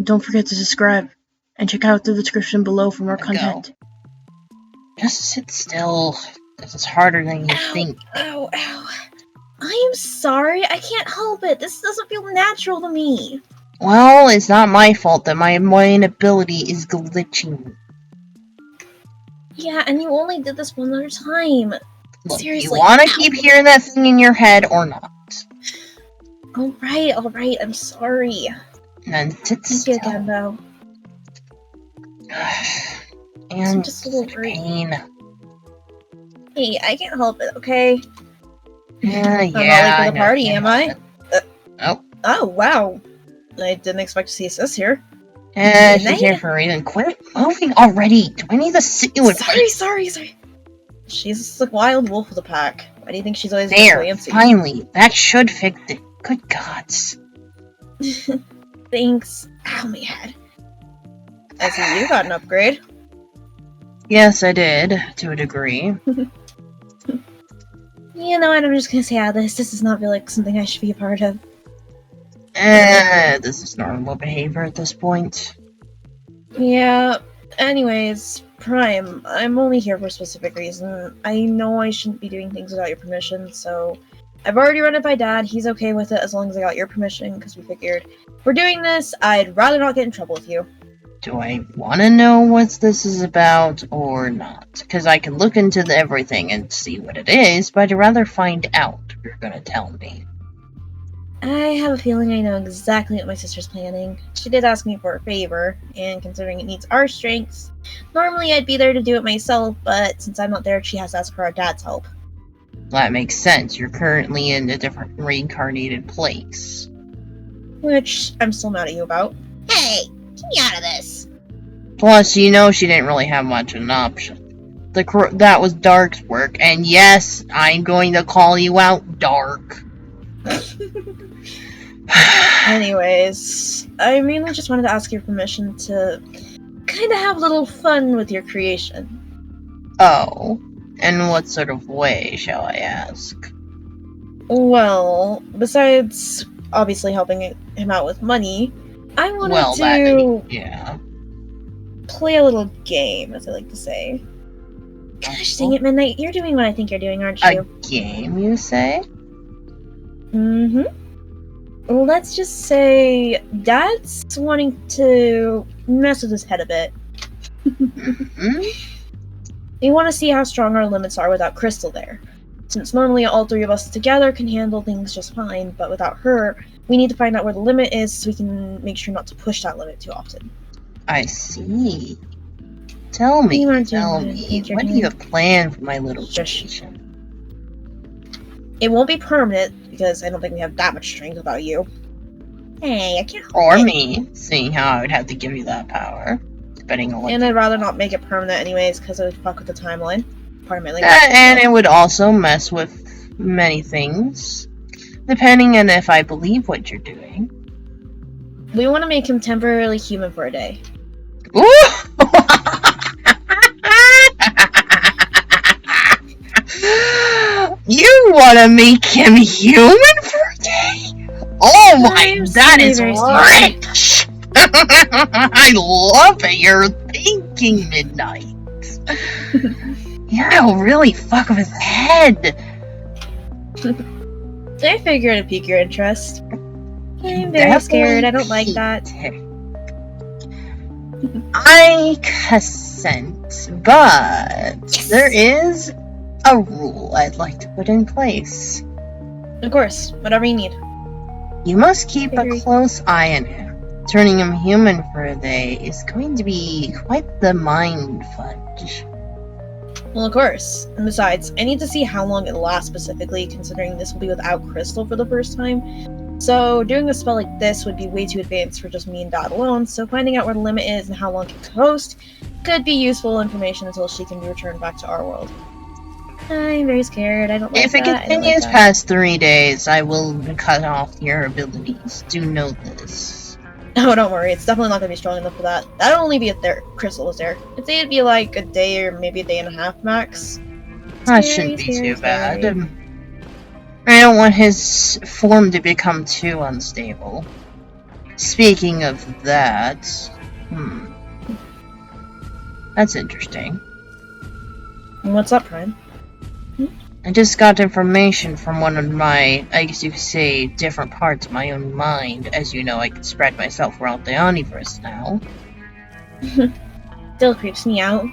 Don't forget to subscribe, and check out the description below for more content. Just sit still. This is harder than you think. Ow. I am sorry, I can't help it. This doesn't feel natural to me. Well, it's not my fault that my main ability is glitching. Yeah, and you only did this one other time. Look, Seriously. you want to keep hearing that thing in your head or not? Alright, I'm sorry. And sit Thank still. you again, though. And I'm just a little worried. pain. Hey, I can't help it, okay? Yeah, I'm not late for the party, am I? Oh, wow. I didn't expect to see sis here. she's here for a reason. Quit moving already. Do I need to sit you in place? Sorry. She's the wild wolf of the pack. Why do you think she's always so There, fancy? finally. That should fix it. Good gods. Thanks. Ow, my head. I see you got an upgrade. Yes, I did, to a degree. You know what, I'm just gonna say out this. This does not feel like something I should be a part of. This is normal behavior at this point. Yeah, anyways, Prime, I'm only here for a specific reason. I know I shouldn't be doing things without your permission, so I've already run it by Dad. He's okay with it as long as I got your permission, because we figured if we're doing this, I'd rather not get in trouble with you. Do I want to know what this is about or not? Because I can look into everything and see what it is, but I'd rather find out if you're going to tell me. I have a feeling I know exactly what my sister's planning. She did ask me for a favor, and considering it needs our strengths, normally I'd be there to do it myself, but since I'm not there, she has to ask for our dad's help. That makes sense. You're currently in a different reincarnated place. Which I'm still mad at you about. Hey! Get me out of this! Plus, you know she didn't really have much of an option. That was Dark's work, and yes, I'm going to call you out, Dark. Anyways, I mainly just wanted to ask your permission to kind of have a little fun with your creation. Oh, in what sort of way, shall I ask? Well, besides obviously helping him out with money, I wanted to play a little game, as I like to say. Gosh dang it, Midnight, you're doing what I think you're doing, aren't you? A game, you say? Mm-hmm. Well, let's just say Dad's wanting to mess with his head a bit. We want to see how strong our limits are without Crystal there. Since normally all three of us together can handle things just fine, but without her, we need to find out where the limit is so we can make sure not to push that limit too often. I see. Tell me, what do you have planned for my little creation? It won't be permanent, because I don't think we have that much strength without you. Hey, I can't help Or it. me, seeing how I would have to give you that power. Depending on what. And I'd rather not make it permanent anyways, because it would fuck with the timeline. Pardon my language. And it would also mess with many things. Depending on if I believe what you're doing. We want to make him temporarily human for a day. Ooh! You want to make him human for a day? Oh my, that is rich! I love it, you're thinking, Midnight. You'll really fuck with his head. I figured it'd pique your interest. I'm very scared, I don't like that. I consent, but there is a rule I'd like to put in place. Of course, whatever you need. You must keep a close eye on him. Turning him human for a day is going to be quite the mind fudge. Well, of course. And besides, I need to see how long it lasts specifically, considering this will be without Crystal for the first time. So, doing a spell like this would be way too advanced for just me and Dad alone, so finding out where the limit is and how long it can host could be useful information until she can be returned back to our world. I'm very scared, I don't like that. If it continues past 3 days, I will cut off your abilities. Do know this. Oh, don't worry, it's definitely not going to be strong enough for that. That'll only be if Crystal was there. I'd say it'd be like a day or maybe a day and a half max. That shouldn't be too bad. I don't want his form to become too unstable. Speaking of that, that's interesting. What's up, Prime? I just got information from one of my, I guess you could say, different parts of my own mind. As you know, I can spread myself around the universe now. Still creeps me out.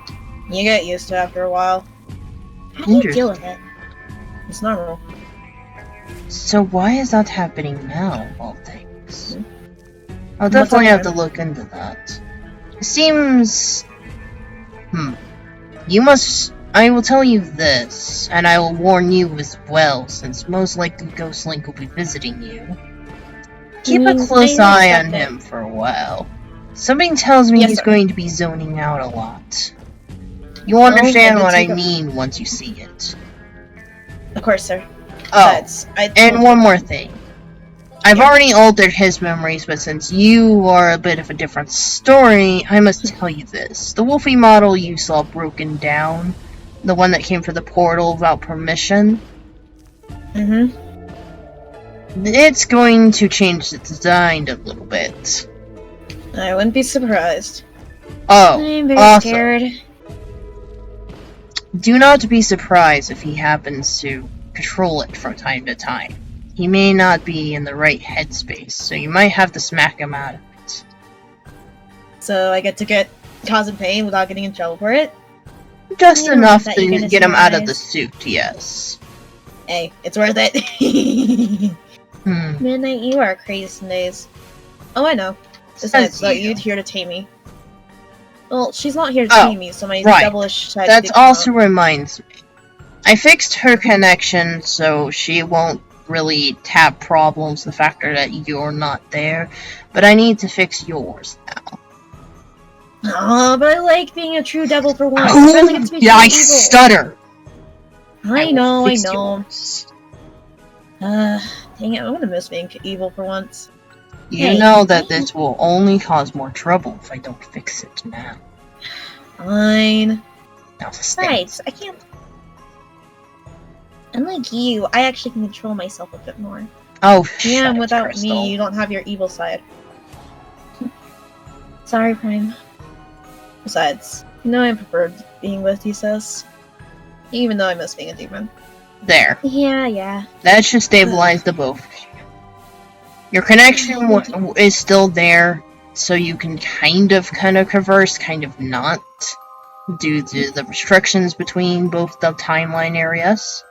You get used to it after a while. How do you deal with it? It's normal. So why is that happening now, of all things? I'll definitely have to look into that. It seems... I will tell you this, and I will warn you as well, since most likely Ghostlink will be visiting you. Keep a close eye on him for a while. Something tells me he's going to be zoning out a lot. You'll understand what I mean once you see it. Of course, sir. Oh, and one more thing. I've already altered his memories, but since you are a bit of a different story, I must tell you this. The Wolfie model you saw broken down, the one that came for the portal without permission, it's going to change its design a little bit. I wouldn't be surprised. Oh, I'm very scared. Do not be surprised if he happens to control it from time to time. He may not be in the right headspace, so you might have to smack him out of it. So I get to cause him pain without getting in trouble for it? Just enough to get him out of the suit, yes. Hey, it's worth it. Midnight, you are crazy some days. Oh, I know. Besides, you're here to tame me. Well, she's not here to tame me, so my devilish side... That also reminds me. I fixed her connection so she won't really have problems the factor that you're not there, but I need to fix yours now. Oh, but I like being a true devil for once. I stutter! I know. Dang it, I'm gonna miss being evil for once. You know that this will only cause more trouble if I don't fix it now. Fine. Now Right, I can't... Unlike you, I actually can control myself a bit more. Oh, yeah, and without me, you don't have your evil side. Sorry, Prime. Besides, you know I preferred being with you, sis. Even though I miss being a demon. There. Yeah. That should stabilize the both. Your connection is still there, so you can kind of converse, kind of not, due to the restrictions between both the timeline areas.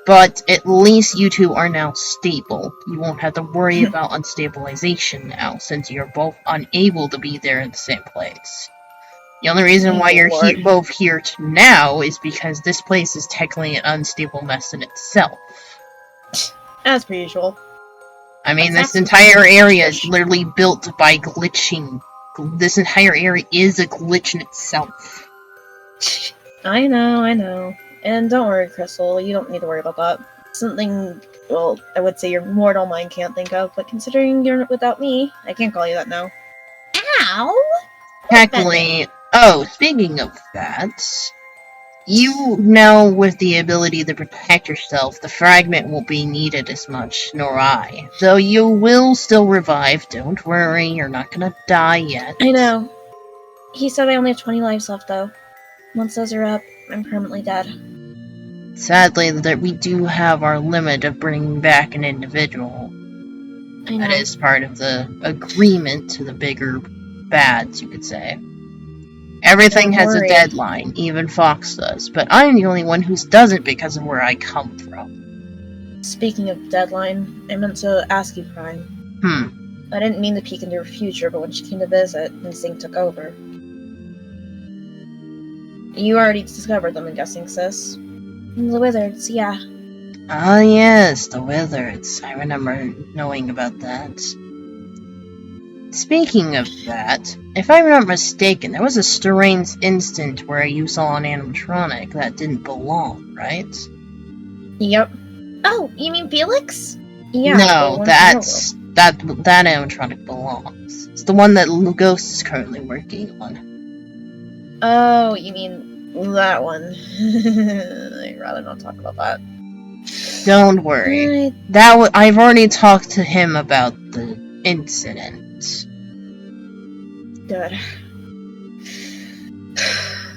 But at least you two are now stable. You won't have to worry about unstabilization now, since you're both unable to be there in the same place. The only reason why you're both here now is because this place is technically an unstable mess in itself. As per usual. I mean, this entire area is literally built by glitching. This entire area is a glitch in itself. I know. And don't worry, Crystal, you don't need to worry about that. Something, well, I would say your mortal mind can't think of, but considering you're without me, I can't call you that now. Ow! Technically, speaking of that, you now with the ability to protect yourself, the fragment won't be needed as much, nor I. Though you will still revive, don't worry, you're not gonna die yet. I know. He said I only have 20 lives left, though. Once those are up, I'm permanently dead. Sadly, that we do have our limit of bringing back an individual. I know. That is part of the agreement to the bigger bads, you could say. Everything has a deadline, even Fox does, but I'm the only one who doesn't because of where I come from. Speaking of deadline, I meant to ask you, Prime. I didn't mean to peek into your future, but when she came to visit, instinct took over. You already discovered them, I'm guessing, sis. The wizards, yeah. Ah, yes, the wizards. I remember knowing about that. Speaking of that, if I'm not mistaken, there was a strange instant where you saw an animatronic that didn't belong, right? Yep. Oh, you mean Felix? Yeah. No, that animatronic belongs. It's the one that Ghost is currently working on. Oh, you mean that one. I'd rather not talk about that. Don't worry. I've already talked to him about the incident. Good.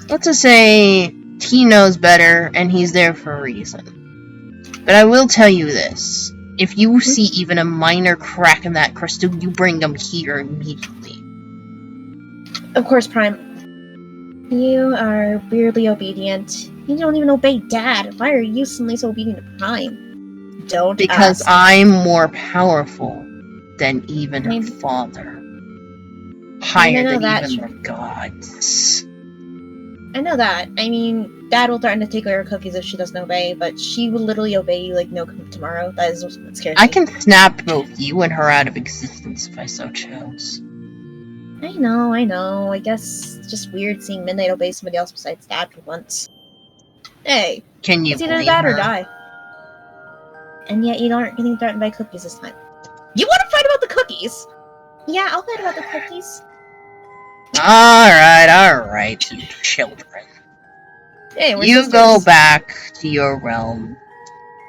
Let's just say he knows better and he's there for a reason. But I will tell you this. If you see even a minor crack in that crystal, you bring them here immediately. Of course, Prime. You are weirdly obedient. You don't even obey Dad. Why are you suddenly so obedient to Prime? Don't Because ask. I'm more powerful than even her father. Higher know than that, even sure. the gods. I know that. I mean, Dad will threaten to take away her cookies if she doesn't obey, but she will literally obey you like no tomorrow. That is what scares me. I can snap both you and her out of existence if I so chose. I know. I guess it's just weird seeing Midnight obey somebody else besides Dad for once. Hey, Can you it's either blame that her? or die. And yet you aren't getting threatened by cookies this time. You want to fight about the cookies? Yeah, I'll fight about the cookies. Alright, you children. Hey, we're You sisters. go back to your realm.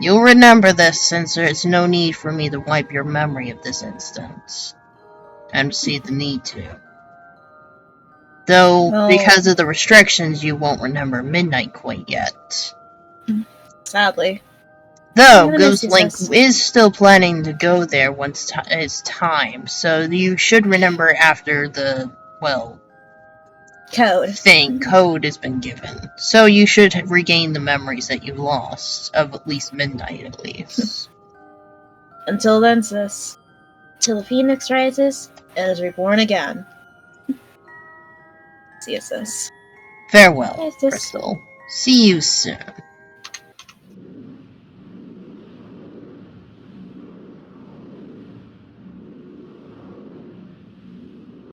You'll remember this since there's no need for me to wipe your memory of this instance. And see the need to. Though, Well, because of the restrictions, you won't remember Midnight quite yet. sadly. Though, I'm gonna miss you, Ghost Link sis. is still planning to go there once it's time, so you should remember after the, well, code has been given. So you should regain the memories that you lost, of at least Midnight at least. Until then, sis. Till the Phoenix rises and is reborn again. See you, sis. Farewell, Yes, sis. Crystal. See you soon.